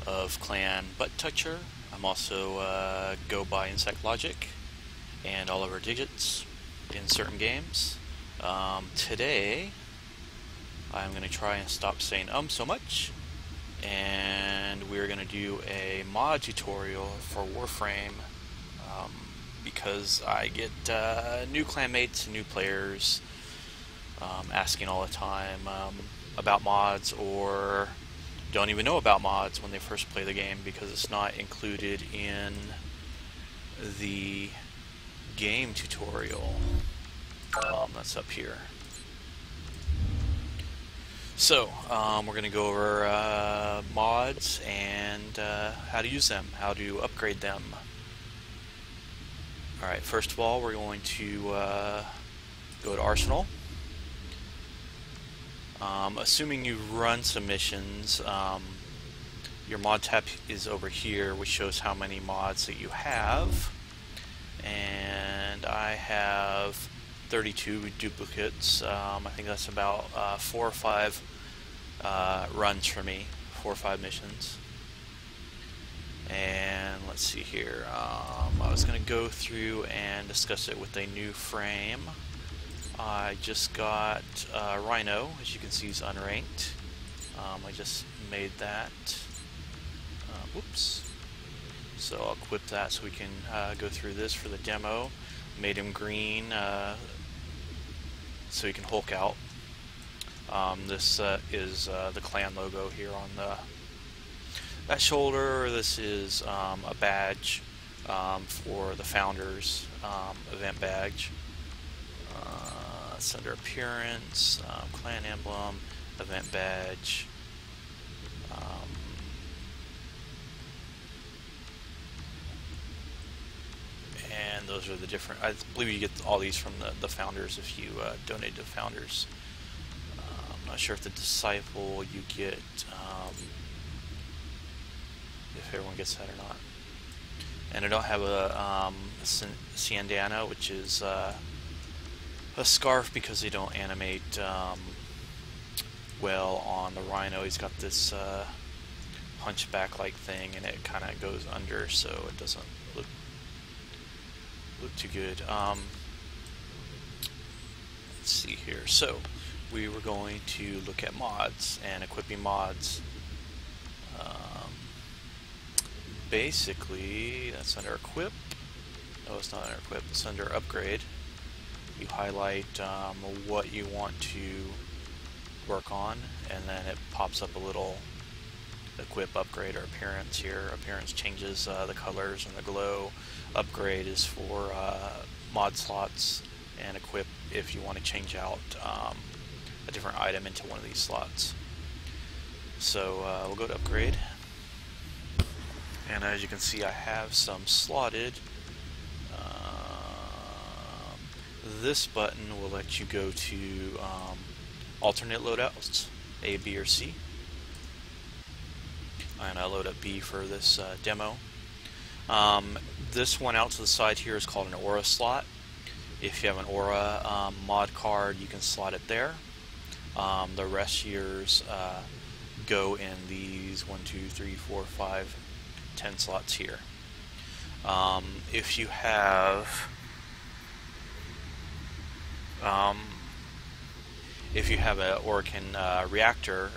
of Clan Butt Toucher. I'm also go by Insect Logic and all of our digits in certain games. Today I'm going to try and stop saying so much, and we're going to do a mod tutorial for Warframe because I get new clanmates and new players asking all the time about mods, or don't even know about mods when they first play the game because it's not included in the game tutorial. That's up here. So we're going to go over mods and how to use them, how to upgrade them. Alright, first of all we're going to go to Arsenal. Assuming you run some missions, your mod tab is over here, which shows how many mods that you have. And I have 32 duplicates. I think that's about 4 or 5 runs for me, 4 or 5 missions. And let's see here. I was going to go through and discuss it with a new frame. I just got Rhino, as you can see, is unranked. I just made that. Whoops. So I'll equip that so we can go through this for the demo. Made him green so he can Hulk out. This is the clan logo here on that shoulder. This is a badge for the founders, event badge. It's under appearance, clan emblem, event badge. And those are the different, I believe you get all these from the founders if you donate to founders. I'm not sure if the disciple you get, if everyone gets that or not. And I don't have a Sandana, which is a scarf, because they don't animate well on the Rhino. He's got this hunchback-like thing, and it kind of goes under, so it doesn't look too good. Let's see here. So we were going to look at mods and equipping mods. Basically, that's under equip. No, it's not under equip. It's under upgrade. You highlight what you want to work on, and then it pops up a little equip, upgrade, or appearance here. Appearance changes the colors and the glow. Upgrade is for mod slots, and equip if you want to change out a different item into one of these slots. So we'll go to upgrade, and as you can see I have some slotted. This button will let you go to alternate loadouts, A, B, or C. And I load up B for this demo. This one out to the side here is called an aura slot. If you have an aura mod card, you can slot it there. The rest of yours go in these 1, 2, 3, 4, 5, 10 slots here. If you have an Oracan reactor,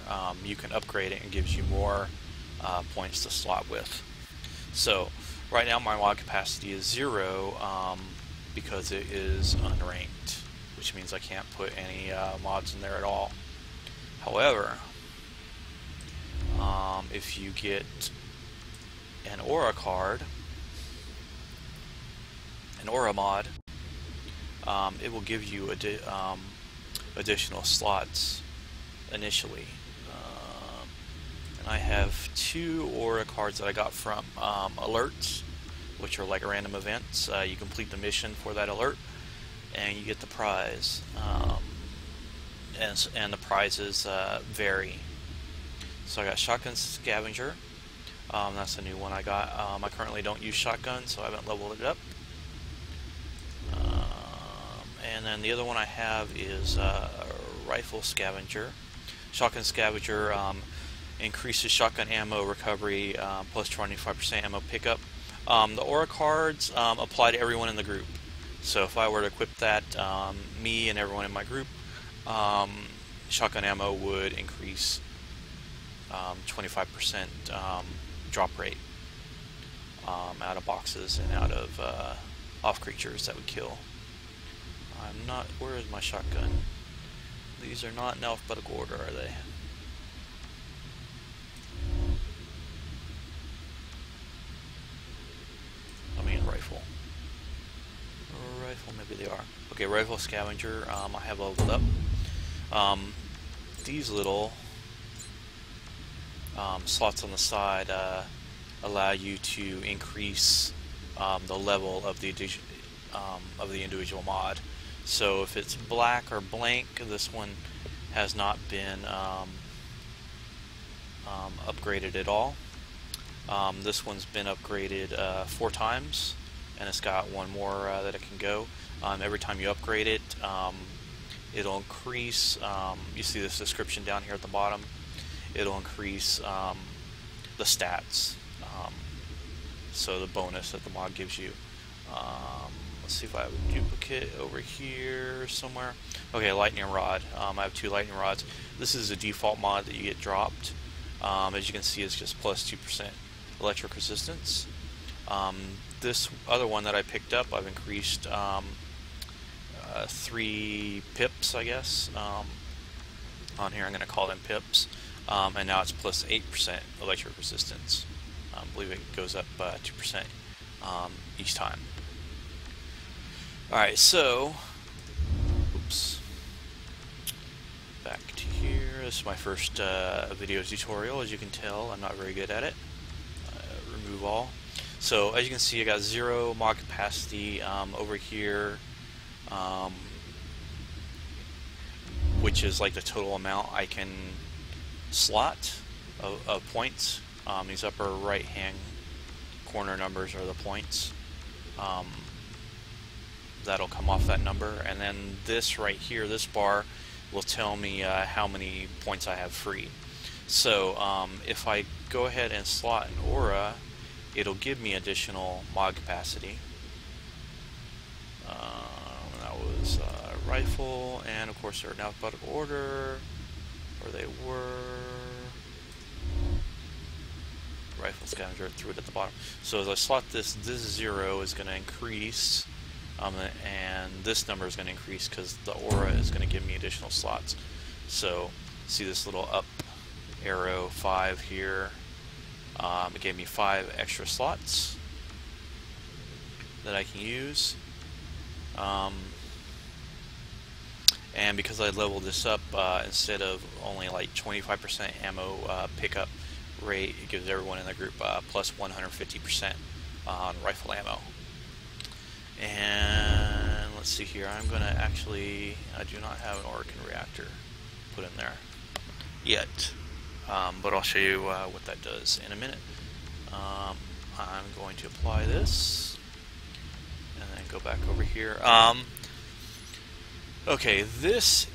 you can upgrade it and gives you more points to slot with. So right now my mod capacity is 0 because it is unranked, which means I can't put any mods in there at all. However, if you get an aura card, an aura mod, it will give you additional slots initially. And I have 2 aura cards that I got from alerts, which are like random events. You complete the mission for that alert and you get the prize, and the prizes vary. So I got Shotgun Scavenger. That's a new one I got. I currently don't use shotgun, so I haven't leveled it up. And then the other one I have is Rifle Scavenger. Shotgun Scavenger increases shotgun ammo recovery plus 25% ammo pickup. The aura cards apply to everyone in the group. So if I were to equip that, me and everyone in my group, shotgun ammo would increase 25% drop rate out of boxes and out of off creatures that would kill. I'm not. Where is my shotgun? These are not in alphabetical order, are they? I mean rifle. Rifle, maybe they are. Okay, rifle scavenger. I have leveled up. These little slots on the side allow you to increase the level of the individual mod. So if it's black or blank, this one has not been upgraded at all. This one's been upgraded 4 times, and it's got one more that it can go. Every time you upgrade it, it'll increase, you see this description down here at the bottom, it'll increase the stats, so the bonus that the mod gives you. Let's see if I have a duplicate over here somewhere. Okay, lightning rod. I have 2 lightning rods. This is a default mod that you get dropped. As you can see, it's just plus 2% electric resistance. This other one that I picked up, I've increased 3 pips, I guess. On here, I'm going to call them pips. And now it's plus 8% electric resistance. I believe it goes up 2% each time. Alright, so, oops, back to here. This is my first video tutorial. As you can tell, I'm not very good at it. Remove all. So, as you can see, I got 0 mod capacity over here, which is like the total amount I can slot of points. These upper right hand corner numbers are the points. That'll come off that number, and then this right here, this bar, will tell me how many points I have free. So if I go ahead and slot an aura, it'll give me additional mod capacity. That was rifle, and of course they're in alphabetical order, or they were. Rifle scavenger, threw it at the bottom. So as I slot this 0 is going to increase. And this number is going to increase because the aura is going to give me additional slots. So, see this little up arrow 5 here. It gave me 5 extra slots that I can use. And because I leveled this up, instead of only like 25% ammo pickup rate, it gives everyone in the group plus 150% on rifle ammo. And let's see here, I'm going to actually, I do not have an Orkin reactor put in there yet, but I'll show you what that does in a minute. I'm going to apply this, and then go back over here. Okay, this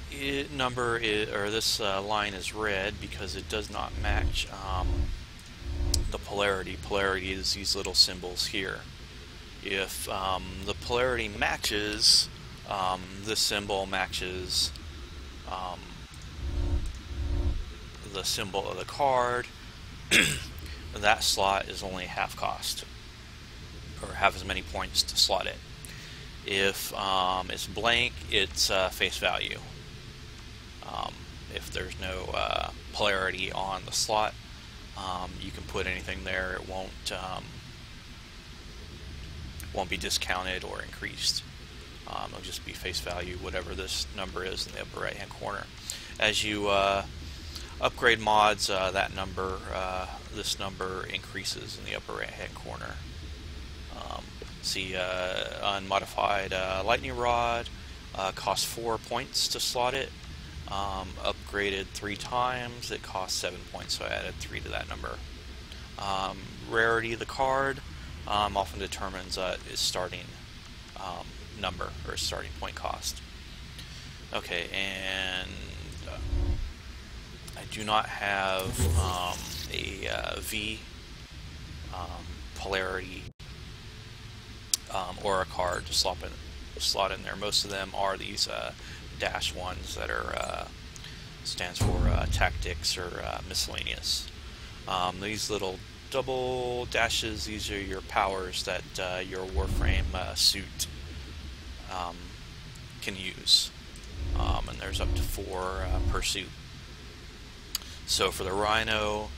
number is, or this line is red because it does not match the polarity. Polarity is these little symbols here. If the polarity matches, this symbol matches the symbol of the card, that slot is only half cost, or half as many points to slot it. If it's blank, it's face value. If there's no polarity on the slot, you can put anything there. It won't be discounted or increased. It'll just be face value, whatever this number is in the upper right hand corner. As you upgrade mods, that number, this number increases in the upper right hand corner. See, unmodified lightning rod costs 4 points to slot it. Upgraded 3 times, it costs 7 points, so I added 3 to that number. Rarity of the card often determines its starting number, or starting point cost. Okay, and I do not have a V polarity or a card to slot in there. Most of them are these dash ones that are stands for tactics or miscellaneous. These little double dashes, these are your powers that your Warframe suit can use, and there's up to 4 per suit. So for the Rhino,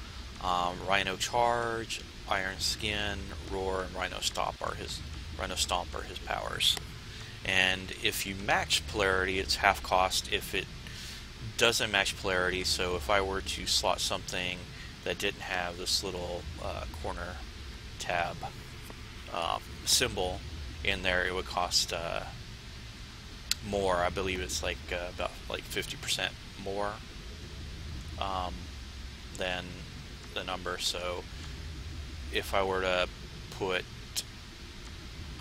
Rhino Charge, Iron Skin, Roar, and Rhino Stomp are his powers. And if you match polarity, it's half cost. If it doesn't match polarity, so if I were to slot something that didn't have this little corner tab symbol in there, it would cost more. I believe it's like about 50% more than the number. So if I were to put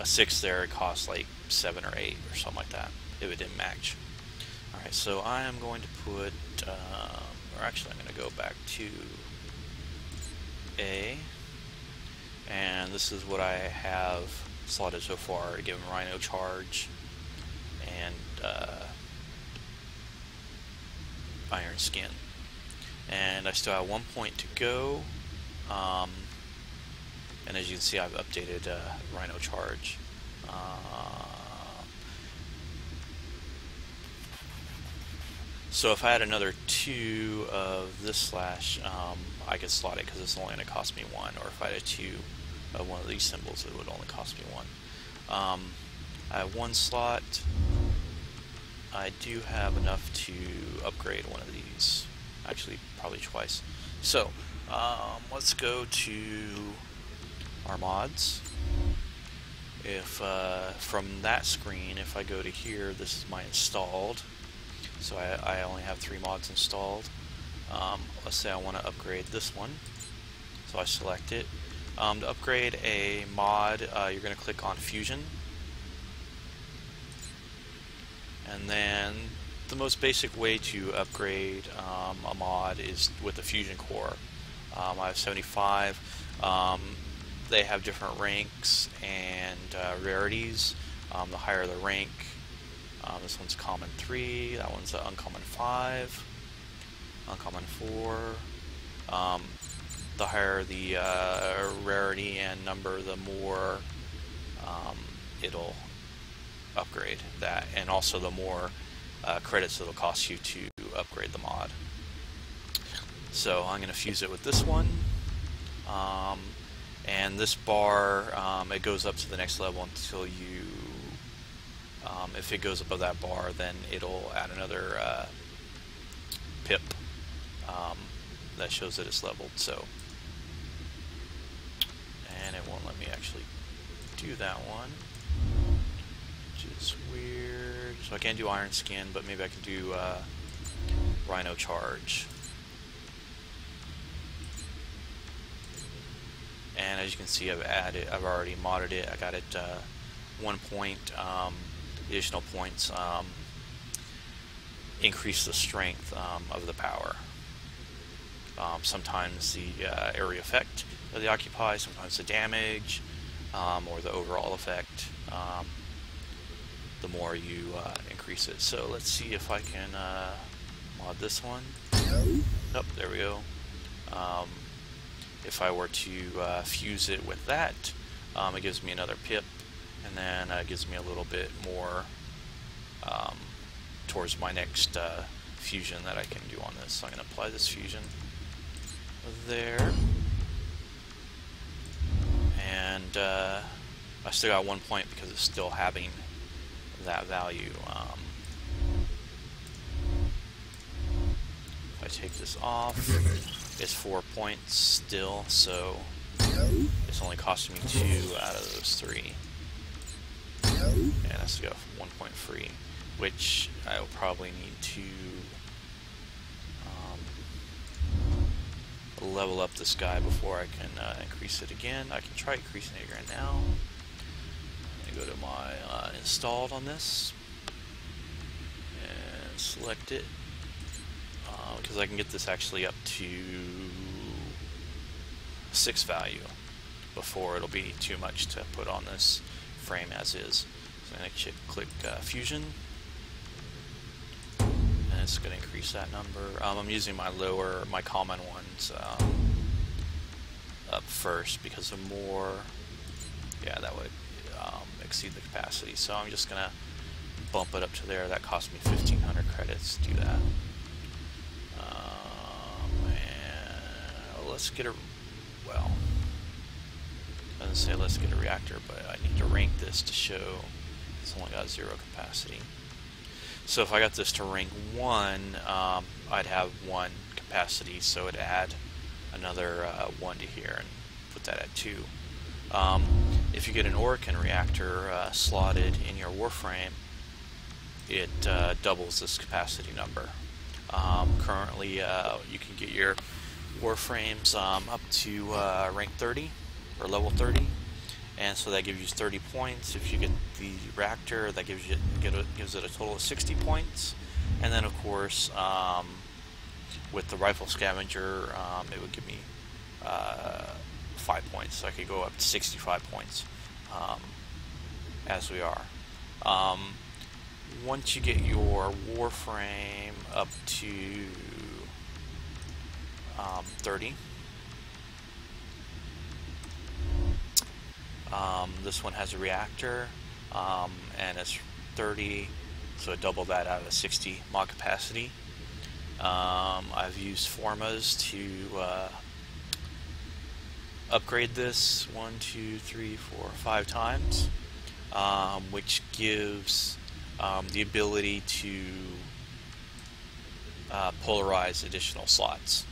a 6 there, it costs like 7 or 8 or something like that if it didn't match. Alright, so I am going to put, or actually I'm going to go back to A, and this is what I have slotted so far to give him Rhino Charge and Iron Skin. And I still have 1 point to go, and as you can see, I've updated Rhino Charge. So if I had another 2 of this slash, I could slot it because it's only going to cost me 1. Or if I had 2 of one of these symbols, it would only cost me 1. I have 1 slot. I do have enough to upgrade one of these. Actually, probably twice. So let's go to our mods. If from that screen, if I go to here, this is my installed. So I only have 3 mods installed. Let's say I want to upgrade this one. So I select it. To upgrade a mod, you're going to click on Fusion. And then the most basic way to upgrade a mod is with the Fusion Core. I have 75. They have different ranks and rarities. The higher the rank, this one's common 3, that one's uncommon 5, uncommon 4. The higher the rarity and number, the more it'll upgrade that, and also the more credits it'll cost you to upgrade the mod. So I'm going to fuse it with this one, and this bar, it goes up to the next level until you, if it goes above that bar, then it'll add another pip that shows that it's leveled. So, and it won't let me actually do that one, which is weird. So I can't do Iron Skin, but maybe I can do Rhino Charge. And as you can see, I've already modded it. I got it 1 point. Additional points increase the strength of the power. Sometimes the area effect that they occupy, sometimes the damage, or the overall effect, the more you increase it. So let's see if I can mod this one. Oh, there we go. If I were to fuse it with that, it gives me another pip, and then it gives me a little bit more towards my next fusion that I can do on this. So I'm going to apply this fusion there, and I still got 1 point because it's still having that value. If I take this off, it's 4 points still, so it's only costing me 2 out of those 3. And that's got 1 point free, which I will probably need to level up this guy before I can increase it again. I can try increasing it again now. I'm going to go to my installed on this and select it. because I can get this actually up to 6 value before it'll be too much to put on this frame as is. So I'm going to click Fusion, and it's going to increase that number. I'm using my common ones up first because the more, yeah, that would exceed the capacity. So I'm just going to bump it up to there. That cost me 1,500 credits to do that. And let's get a, well, I was going to say let's get a reactor, but I need to rank this to show it's only got 0 capacity. So if I got this to rank 1, I'd have 1 capacity, so it'd add another 1 to here and put that at 2. If you get an Orokin reactor slotted in your Warframe, it doubles this capacity number. Currently, you can get your Warframes up to rank 30 or level 30, and so that gives you 30 points. If you get the reactor, that gives it a total of 60 points. And then, of course, with the rifle scavenger, it would give me 5 points, so I could go up to 65 points as we are. Once you get your Warframe up to 30, this one has a reactor, and it's 30, so I double that out of 60 mod capacity. I've used formas to upgrade this 1, 2, 3, 4, 5 times, which gives the ability to polarize additional slots,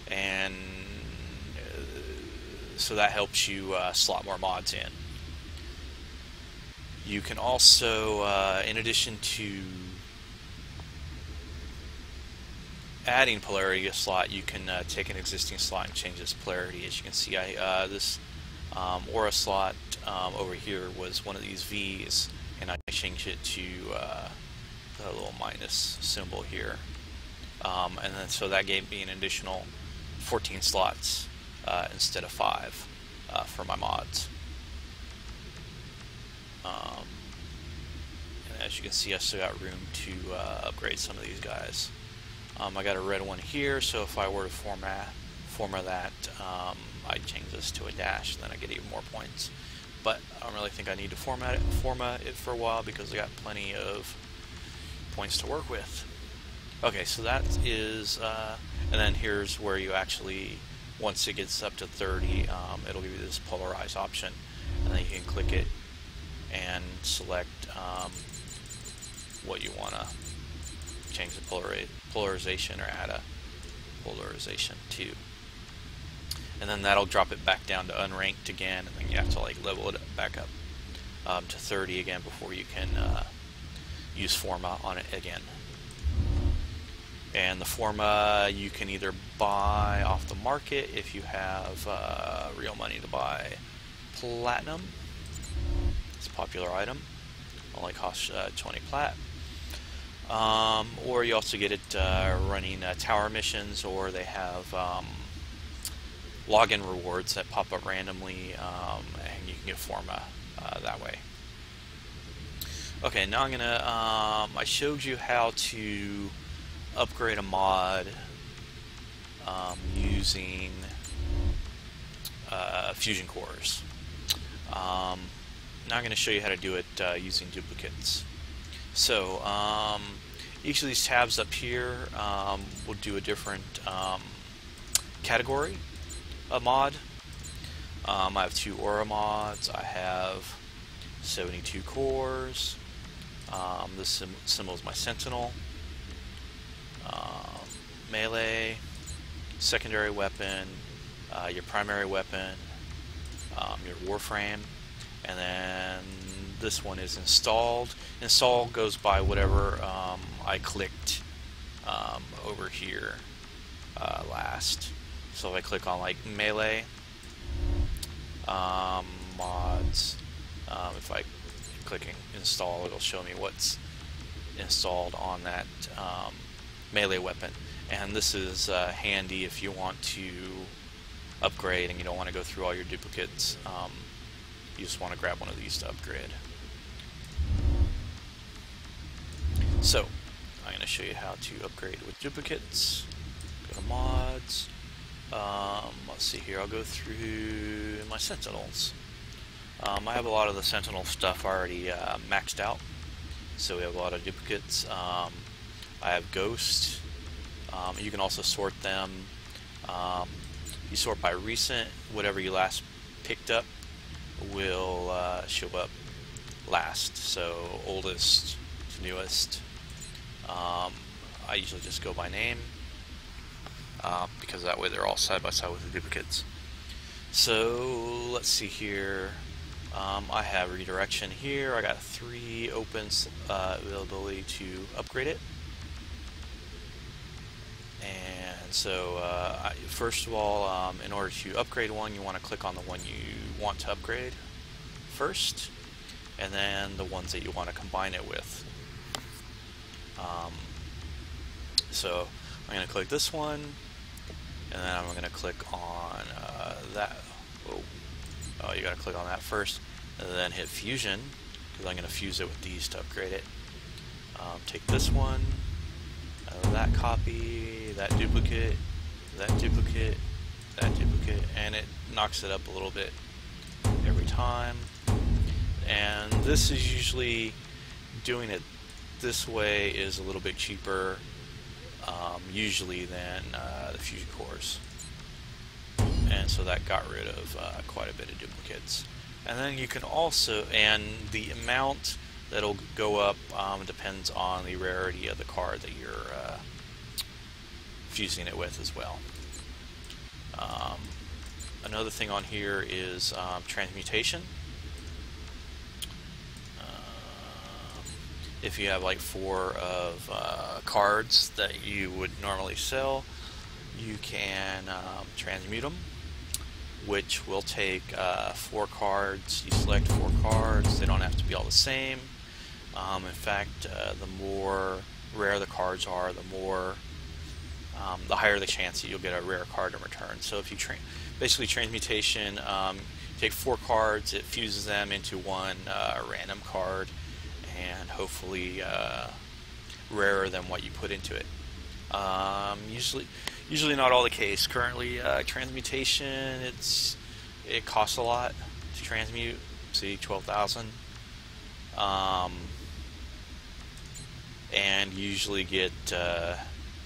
and so that helps you slot more mods in. You can also, in addition to adding polarity to a slot, you can take an existing slot and change its polarity. As you can see, this aura slot over here was one of these V's, and I changed it to the little minus symbol here, and then so that gave me an additional 14 slots instead of 5 for my mods. And as you can see, I still got room to upgrade some of these guys. I got a red one here, so if I were to format that, I'd change this to a dash, and then I get even more points. But I don't really think I need to format it for a while because I got plenty of points to work with. Okay, so that is, and then here's where you actually, once it gets up to 30, it'll give you this polarize option, and then you can click it and select what you want to change the polarization or add a polarization to. And then that'll drop it back down to unranked again, and then you have to like level it back up to 30 again before you can use forma on it again. And the forma you can either buy off the market if you have real money to buy platinum. It's a popular item, only costs 20 plat. Or you also get it running tower missions, or they have login rewards that pop up randomly, and you can get forma that way. Okay, now I'm gonna, I showed you how to upgrade a mod using fusion cores. Now I'm going to show you how to do it using duplicates. So each of these tabs up here will do a different category of mod. I have 2 aura mods. I have 72 cores. This symbol is my sentinel. Melee, secondary weapon, your primary weapon, your Warframe, and then this one is installed. Install goes by whatever I clicked over here last. So if I click on like melee mods, if I click install, it'll show me what's installed on that melee weapon. and this is handy if you want to upgrade and you don't want to go through all your duplicates. You just want to grab one of these to upgrade. So I'm going to show you how to upgrade with duplicates. Go to mods. Let's see here, I'll go through my sentinels. I have a lot of the sentinel stuff already maxed out, so we have a lot of duplicates. I have ghost. You can also sort them. You sort by recent. Whatever you last picked up will show up last, so oldest to newest. I usually just go by name, because that way they're all side by side with the duplicates. So let's see here. I have redirection here. I got 3 opens availability to upgrade it. And so first of all, in order to upgrade one, you want to click on the one you want to upgrade first, and then the ones that you want to combine it with. So I'm going to click this one, and then I'm going to click on that. Oh, you got to click on that first, and then hit fusion, because I'm going to fuse it with these to upgrade it. Take this one, that copy, that duplicate, that duplicate, that duplicate, and it knocks it up a little bit every time. And this is usually, doing it this way is a little bit cheaper usually than the fusion cores, and so that got rid of quite a bit of duplicates. And then you can also, and the amount that'll go up depends on the rarity of the card that you're fusing it with as well. Another thing on here is transmutation. If you have like 4 of cards that you would normally sell, you can transmute them, which will take 4 cards. You select 4 cards. They don't have to be all the same. In fact, the more rare the cards are, the higher the chance that you'll get a rare card in return. So if you basically transmutation, take 4 cards, it fuses them into one random card, and hopefully rarer than what you put into it. Usually not all the case. Currently, transmutation, it costs a lot to transmute. See, 12,000. And you usually get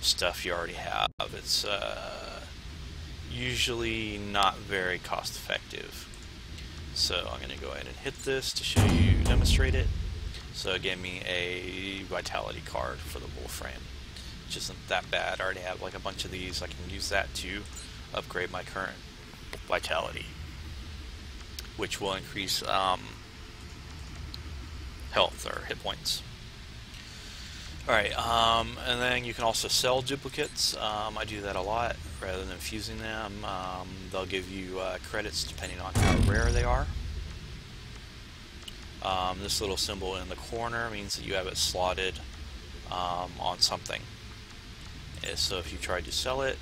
stuff you already have. It's usually not very cost effective. So I'm going to go ahead and hit this to show you, demonstrate it. So it gave me a vitality card for the Warframe, which isn't that bad. I already have like a bunch of these. I can use that to upgrade my current vitality, which will increase health or hit points. Alright, and then you can also sell duplicates. I do that a lot rather than fusing them. They'll give you credits depending on how rare they are. This little symbol in the corner means that you have it slotted on something. So if you tried to sell it,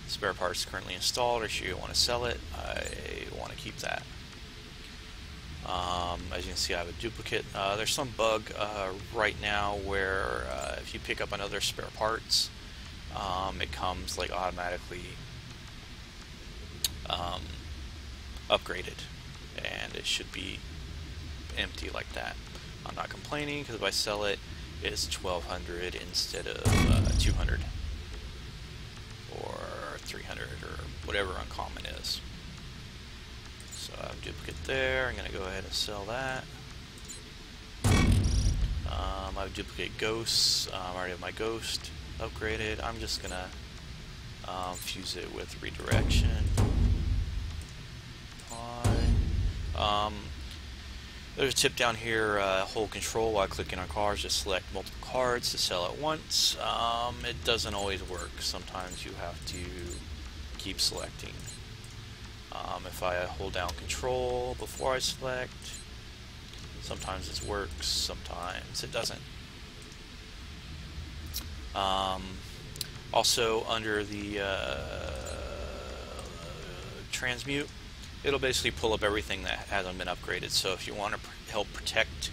spare parts currently installed, or sure you want to sell it, I want to keep that. As you can see, I have a duplicate. There's some bug right now where if you pick up another spare parts, it comes like automatically upgraded, and it should be empty like that. I'm not complaining, because if I sell it, it's 1,200 instead of 200 or 300 or whatever uncommon is. So I have a duplicate there. I'm going to go ahead and sell that. I have duplicate ghosts. I already have my ghost upgraded. I'm just going to fuse it with redirection. There's a tip down here, hold control while clicking on cards, just select multiple cards to sell at once. It doesn't always work. Sometimes you have to keep selecting. If I hold down control before I select, sometimes it works, sometimes it doesn't. Also, under the transmute, it'll basically pull up everything that hasn't been upgraded. So if you want to help protect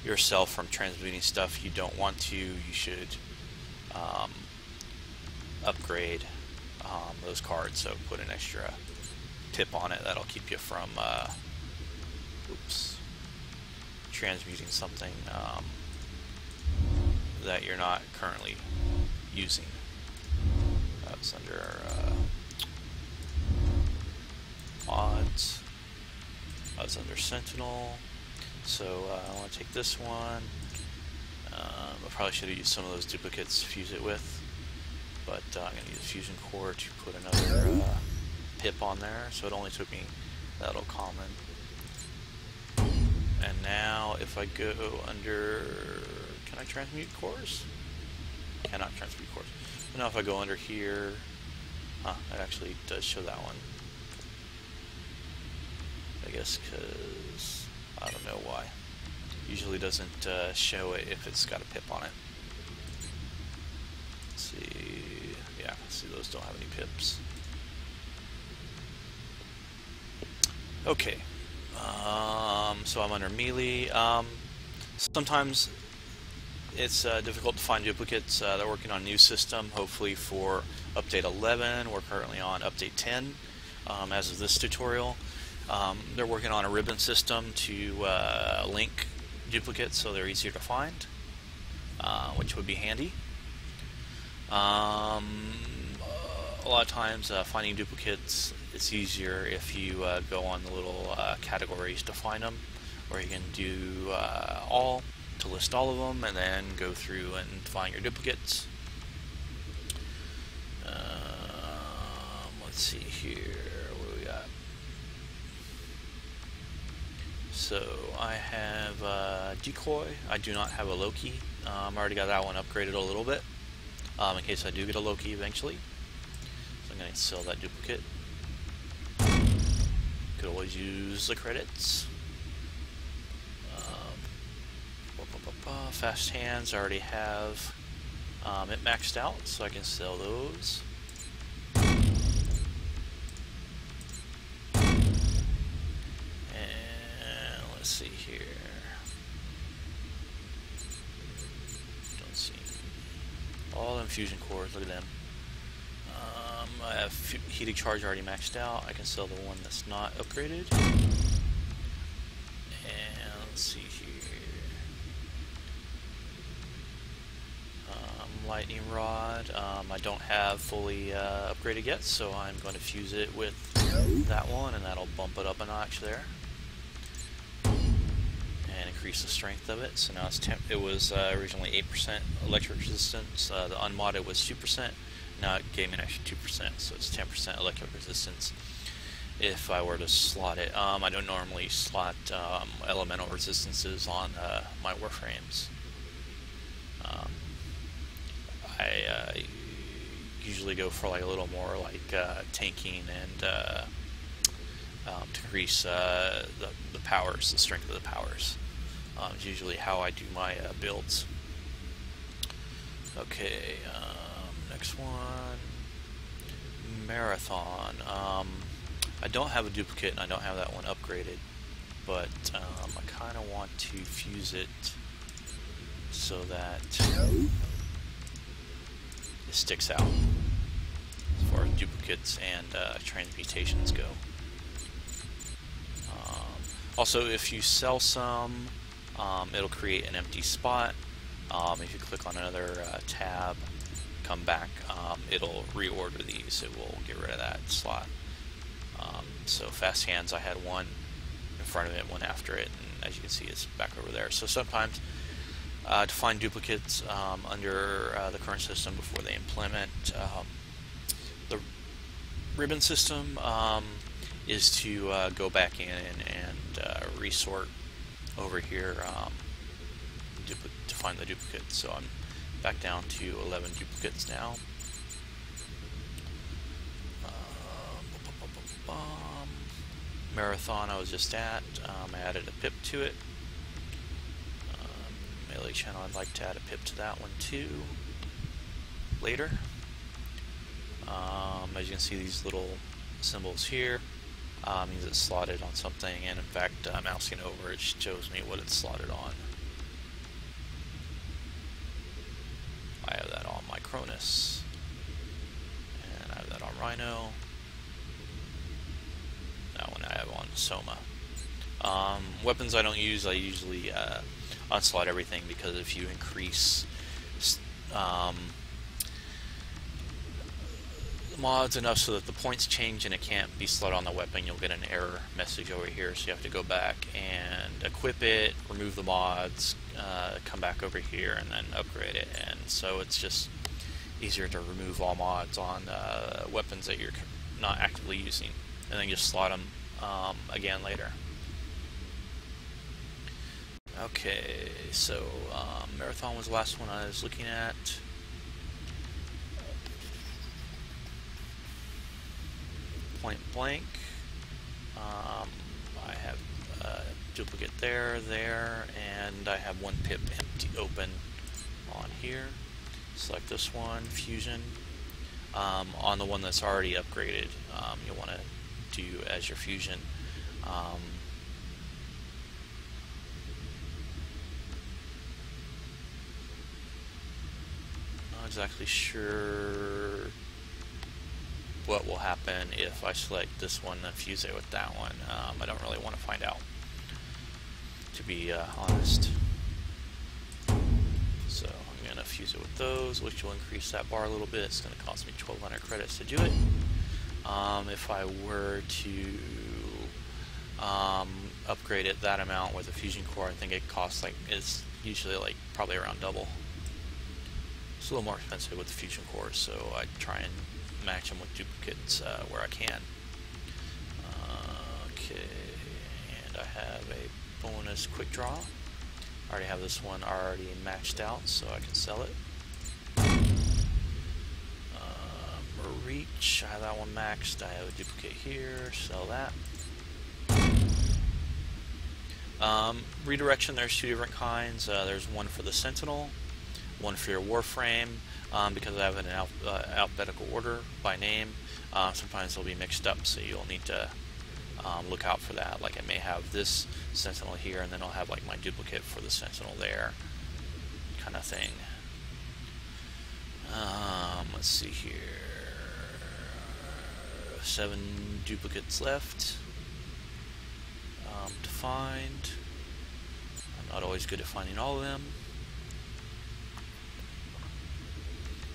yourself from transmuting stuff you don't want to, you should upgrade those cards. So put an extra pip on it. That'll keep you from transmuting something that you're not currently using. That's under mods. That's under Sentinel. So I want to take this one. I probably should have used some of those duplicates to fuse it with, but I'm going to use a fusion core to put another pip on there. So it only took me that little common. And now if I go under, can I transmute cores? Cannot transmute cores. So now if I go under here, it actually does show that one. I guess because I don't know why. Usually doesn't show it if it's got a pip on it. Let's see, yeah, see those don't have any pips. Okay. So I'm under melee. Sometimes it's difficult to find duplicates. They're working on a new system, hopefully for update 11. We're currently on update 10 as of this tutorial. They're working on a ribbon system to link duplicates so they're easier to find, which would be handy. A lot of times finding duplicates, it's easier if you go on the little categories to find them, or you can do all to list all of them and then go through and find your duplicates. Let's see here, what do we got? So I have Decoy. I do not have a Loki. I already got that one upgraded a little bit in case I do get a Loki eventually. So I'm going to sell that duplicate. Could always use the credits. Fast hands, I already have it maxed out, so I can sell those. And let's see here. Don't see all them fusion cores. Look at them. I have heated charge already maxed out. I can sell the one that's not upgraded. And let's see here. Lightning rod. I don't have fully upgraded yet, so I'm going to fuse it with that one, and that'll bump it up a notch there and increase the strength of it. So now it's it was originally 8% electric resistance. The unmodded was 2%. Now it gave me an extra 2%, so it's 10% electric resistance if I were to slot it. I don't normally slot elemental resistances on my Warframes. I usually go for like a little more like tanking and to increase the powers, the strength of the powers. Is usually how I do my builds. Okay, next one, Marathon. I don't have a duplicate and I don't have that one upgraded, but I kind of want to fuse it so that it sticks out as far as duplicates and transmutations go. Also, if you sell some, it'll create an empty spot. If you click on another tab, come back, it'll reorder these. It will get rid of that slot. So fast hands, I had one in front of it, one after it, and as you can see, it's back over there. So sometimes to find duplicates under the current system before they implement the ribbon system is to go back in and resort over here to find the duplicates. So I'm back down to 11 duplicates now. Marathon I was just at. I added a pip to it. Melee channel, I'd like to add a pip to that one too. later. As you can see, these little symbols here means it's slotted on something, and in fact, mousing over, it shows me what it's slotted on. I have that on my Cronus, and I have that on Rhino. That one I have on Soma. Weapons I don't use, I usually unslot everything, because if you increase mods enough so that the points change and it can't be slotted on the weapon, you'll get an error message over here, so you have to go back and equip it, remove the mods, come back over here and then upgrade it. And so it's just easier to remove all mods on weapons that you're not actively using, and then just slot them again later. Okay, so Marathon was the last one I was looking at. Point blank. I have a duplicate there, and I have one pip empty open on here. Select this one, fusion. On the one that's already upgraded, you'll want to do as your fusion. Not exactly sure what will happen if I select this one and fuse it with that one. I don't really want to find out, to be honest. So I'm going to fuse it with those, which will increase that bar a little bit. It's going to cost me 1,200 credits to do it. If I were to upgrade it that amount with a fusion core, I think it costs it's usually probably around double. It's a little more expensive with the fusion cores, so I try and match them with duplicates where I can. Okay, and I have a bonus quick draw. I already have this one already matched out, so I can sell it. Reach, I have that one maxed. I have a duplicate here, sell that. Redirection, there's two different kinds. There's one for the Sentinel, one for your Warframe. Because I have it in alphabetical order by name, sometimes they'll be mixed up, so you'll need to look out for that. Like I may have this Sentinel here, and then I'll have my duplicate for the Sentinel there, kind of thing. Let's see here. 7 duplicates left to find. I'm not always good at finding all of them.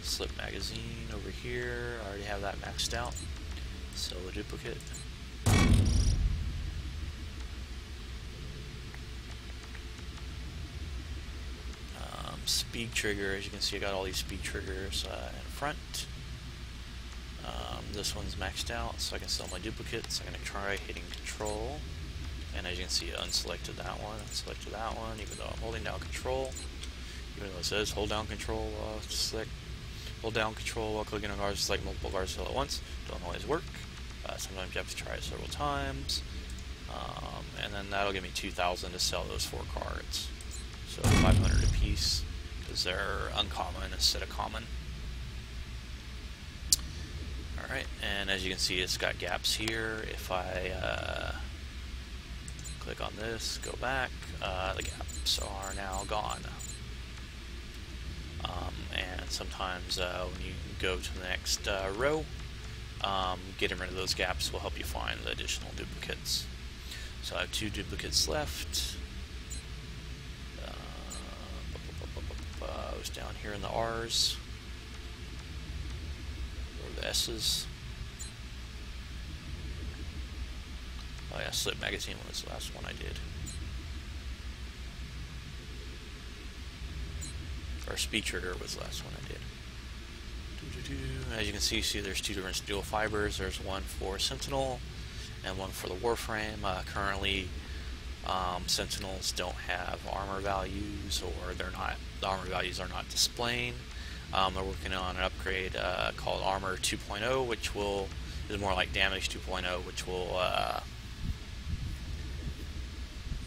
Slip magazine over here. I already have that maxed out. Sell the duplicate. Speed trigger, as you can see, I got all these speed triggers in front. This one's maxed out, so I can sell my duplicates. I'm going to try hitting control, and as you can see, I unselected that one, unselected that one, even though I'm holding down control. Even though it says hold down control, select. Hold down control while clicking on cards, select multiple cards all at once. Don't always work. Sometimes you have to try it several times. And then that'll give me 2,000 to sell those 4 cards. So 500 a piece, because they're uncommon instead of common. Alright, and as you can see, it's got gaps here. If I click on this, go back, the gaps are now gone. And sometimes when you go to the next row, getting rid of those gaps will help you find the additional duplicates. So I have 2 duplicates left. I was down here in the R's, or the S's. Oh yeah, Slip Magazine was the last one I did. Or Speed Trigger was the last one I did. As you can see there's 2 different dual fibers. There's one for Sentinel and one for the Warframe. Currently, Sentinels don't have armor values, or the armor values are not displaying. They're working on an upgrade called Armor 2.0, which is more like Damage 2.0, which will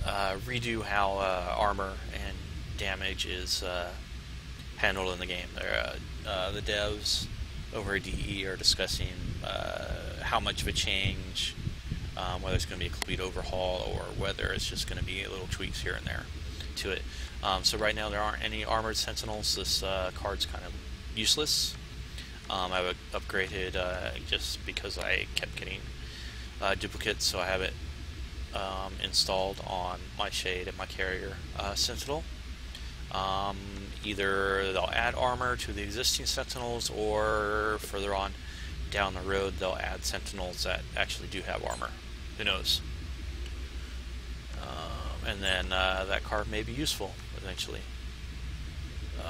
redo how armor and damage is handled in the game. The devs over at DE are discussing how much of a change, whether it's going to be a complete overhaul or whether it's just going to be little tweaks here and there to it. So right now there aren't any armored sentinels. This card's kind of useless. I've upgraded just because I kept getting duplicates, so I have it installed on my shade and my carrier sentinel. Either they'll add armor to the existing sentinels, or further on down the road they'll add sentinels that actually do have armor. Who knows? And then that card may be useful eventually. Where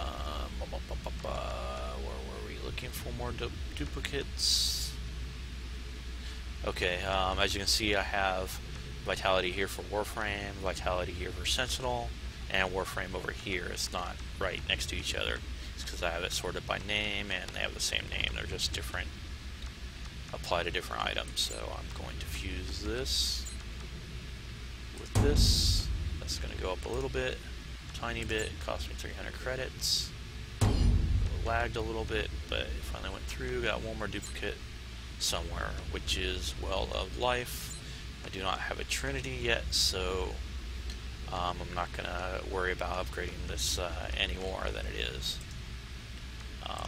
were we looking for more duplicates? Okay, as you can see, I have Vitality here for Warframe, Vitality here for Sentinel, and Warframe over here. It's not right next to each other. It's because I have it sorted by name, and they have the same name. They're just different, apply to different items. So I'm going to fuse this with this. That's going to go up a little bit, tiny bit. It cost me 300 credits. Lagged a little bit, but it finally went through. Got one more duplicate somewhere, which is Well of Life. I do not have a Trinity yet, so I'm not going to worry about upgrading this any more than it is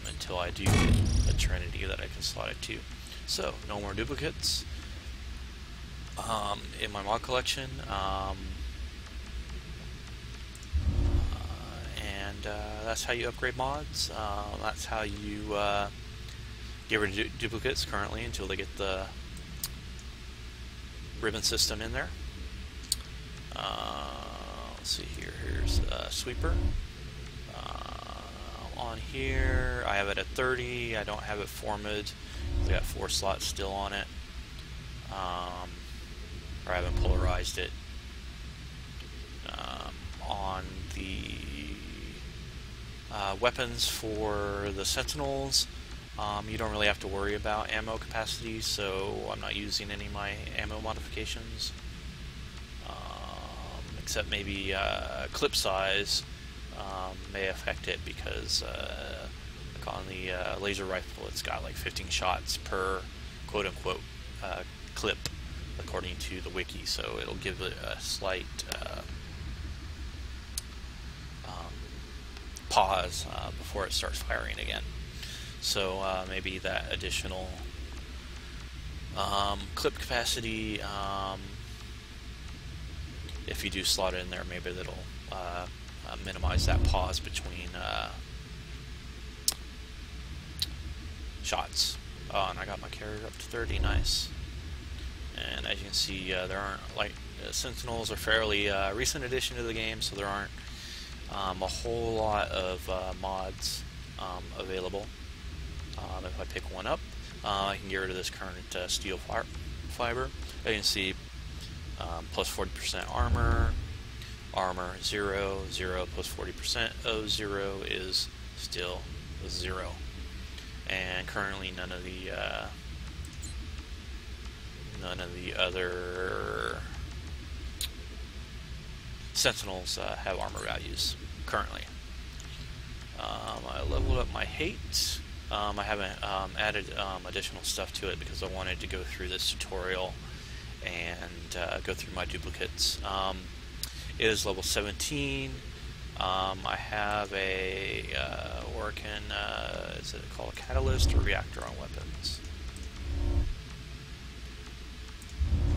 until I do get a Trinity that I can slot it to. So, no more duplicates in my mod collection. That's how you upgrade mods. That's how you get rid of duplicates currently until they get the ribbon system in there. Let's see here. Here's Sweeper. On here, I have it at 30. I don't have it formatted. I got 4 slots still on it. Or I haven't polarized it. On the weapons for the Sentinels, you don't really have to worry about ammo capacity, so I'm not using any of my ammo modifications, except maybe clip size may affect it, because like on the laser rifle it's got like 15 shots per quote-unquote clip according to the wiki, so it'll give it a slight pause before it starts firing again. So maybe that additional clip capacity, if you do slot it in there, maybe that'll minimize that pause between shots. Oh, and I got my carrier up to 30, nice. And as you can see, there aren't, like, Sentinels are fairly recent addition to the game, so there aren't a whole lot of mods available. If I pick one up, I can get rid of this current steel fiber. As you can see, plus 40% armor, armor 0, 0 plus 40% of 0 is still 0. And currently none of the other Sentinels have armor values currently. I leveled up my hate. I haven't added additional stuff to it because I wanted to go through this tutorial and go through my duplicates. It is level 17. I have a working, is it called a catalyst or reactor on weapons?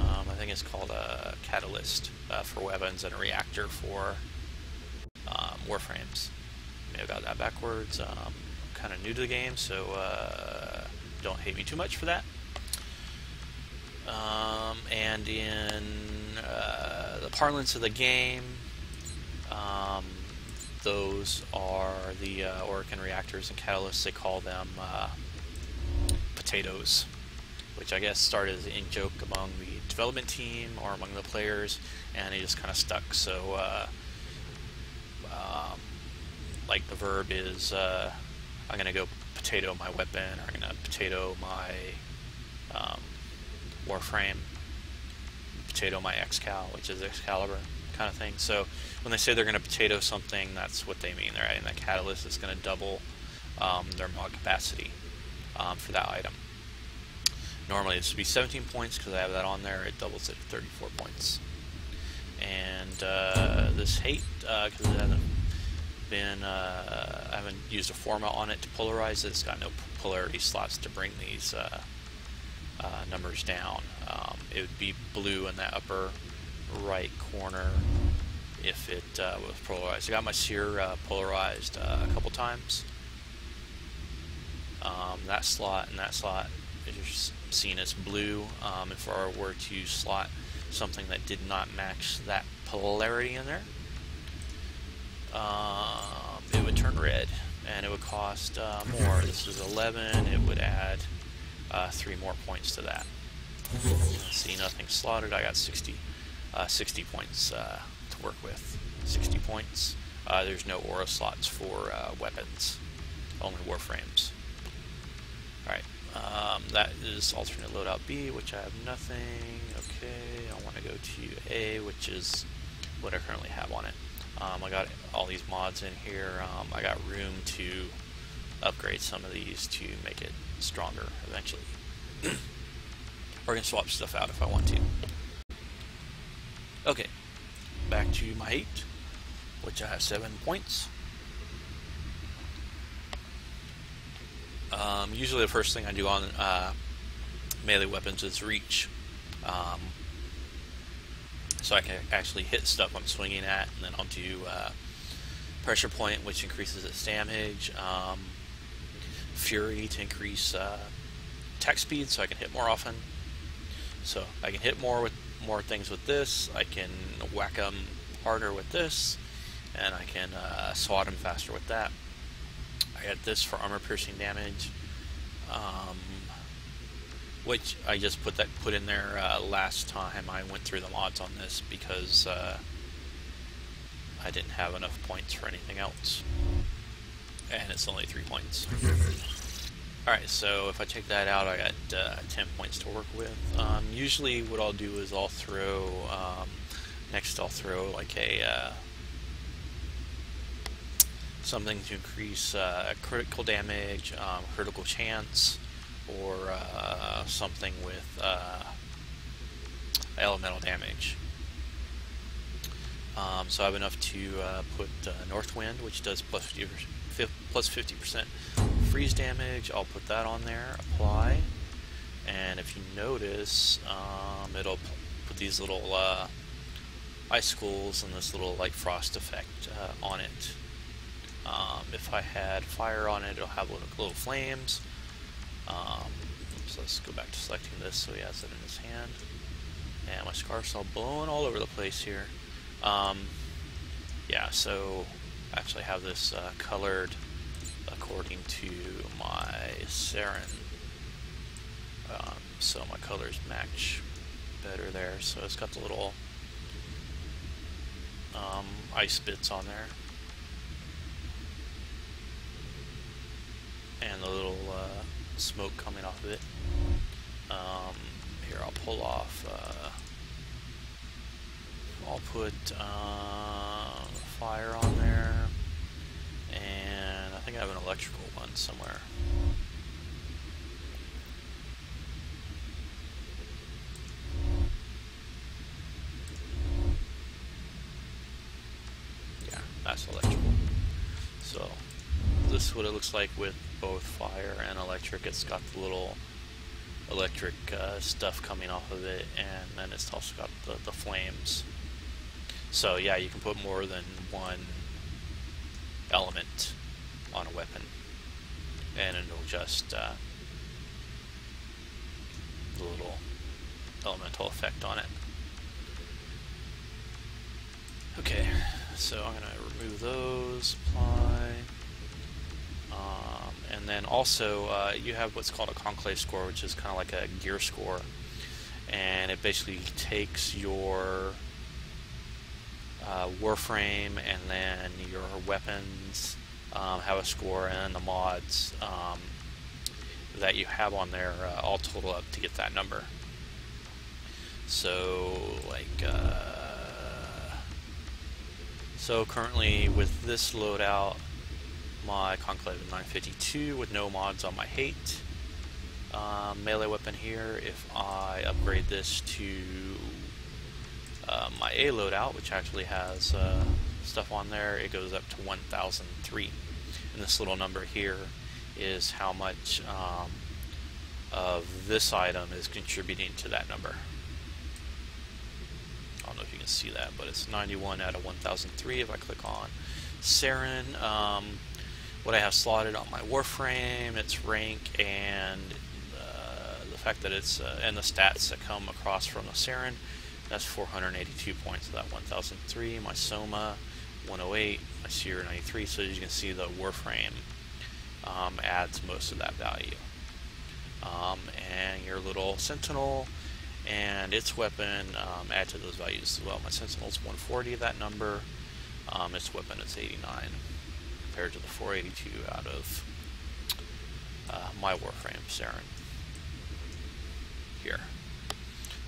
I think it's called a catalyst for weapons and a reactor for Warframes. May have got that backwards. I'm kind of new to the game, so don't hate me too much for that. And in the parlance of the game, those are the Orican reactors and catalysts. They call them potatoes, which I guess started as an in-joke among the development team or among the players, and it just kind of stuck. So, like the verb is, I'm going to go potato my weapon, or I'm going to potato my Warframe, potato my Excal, which is Excalibur. kind of thing. So when they say they're going to potato something, that's what they mean. They're adding that catalyst that's going to double their mod capacity for that item. Normally this would be 17 points because I have that on there. It doubles it to 34 points. And this hate, because it hasn't been, I haven't used a format on it to polarize it. It's got no polarity slots to bring these numbers down. It would be blue in that upper right corner if it was polarized. I got my sear polarized a couple times. That slot and that slot is seen as blue. If I were to slot something that did not match that polarity in there, it would turn red, and it would cost more. This is 11. It would add 3 more points to that. See, nothing slotted. I got 60 points to work with. 60 points. There's no aura slots for weapons, only Warframes. Alright, that is alternate loadout B, which I have nothing. Okay, I want to go to A, which is what I currently have on it. I got all these mods in here. I got room to upgrade some of these to make it stronger eventually. Or I can swap stuff out if I want to. Okay, back to my hate, which I have 7 points. Usually the first thing I do on melee weapons is reach. So I can actually hit stuff I'm swinging at, and then I'll do pressure point, which increases its damage, fury to increase attack speed, so I can hit more often. So I can hit more things with this. I can whack them harder with this, and I can swat them faster with that. I got this for armor piercing damage, which I just put in there last time I went through the mods on this because I didn't have enough points for anything else, and it's only 3 points. Alright, so if I take that out, I got 10 points to work with. Usually what I'll do is I'll throw, next I'll throw like a something to increase critical damage, critical chance, or something with elemental damage. So I have enough to put North Wind, which does plus 50% freeze damage. I'll put that on there, apply, and if you notice, it'll put these little icicles and this little like frost effect on it. If I had fire on it, it'll have little flames. So let's go back to selecting this so he has it in his hand. And my scarf's all blowing all over the place here. Yeah, so I actually have this colored according to my Saren. So my colors match better there. So it's got the little ice bits on there. And the little smoke coming off of it. Here, I'll pull off, I'll put fire on there, and I think I have an electrical one somewhere. Yeah, that's electrical. So this is what it looks like with both fire and electric. It's got the little electric stuff coming off of it, and then it's also got the flames. So yeah, you can put more than one element on a weapon, and it'll just the little elemental effect on it. Okay, so I'm going to remove those, apply. And then also you have what's called a conclave score, which is kind of like a gear score, and it basically takes your Warframe and then your weapons have a score, and then the mods that you have on there all total up to get that number. So like So currently with this loadout, my Conclave is 952 with no mods on my hate. Melee weapon here, if I upgrade this to my A loadout, which actually has stuff on there, it goes up to 1003. And this little number here is how much of this item is contributing to that number. I don't know if you can see that, but it's 91 out of 1003 if I click on Sarin. What I have slotted on my Warframe, its rank, and the fact that it's and the stats that come across from the Sarin, that's 482 points of that 1003. My Soma 108, my Seer 93. So as you can see, the Warframe adds most of that value. And your little Sentinel and its weapon add to those values as well. My Sentinel's 140 of that number. Its weapon is 89 compared to the 482 out of my Warframe Sarin here.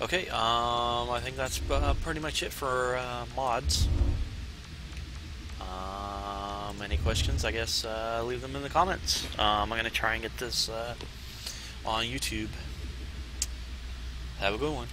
Okay, I think that's pretty much it for mods. Any questions, I guess, leave them in the comments. I'm going to try and get this on YouTube. Have a good one.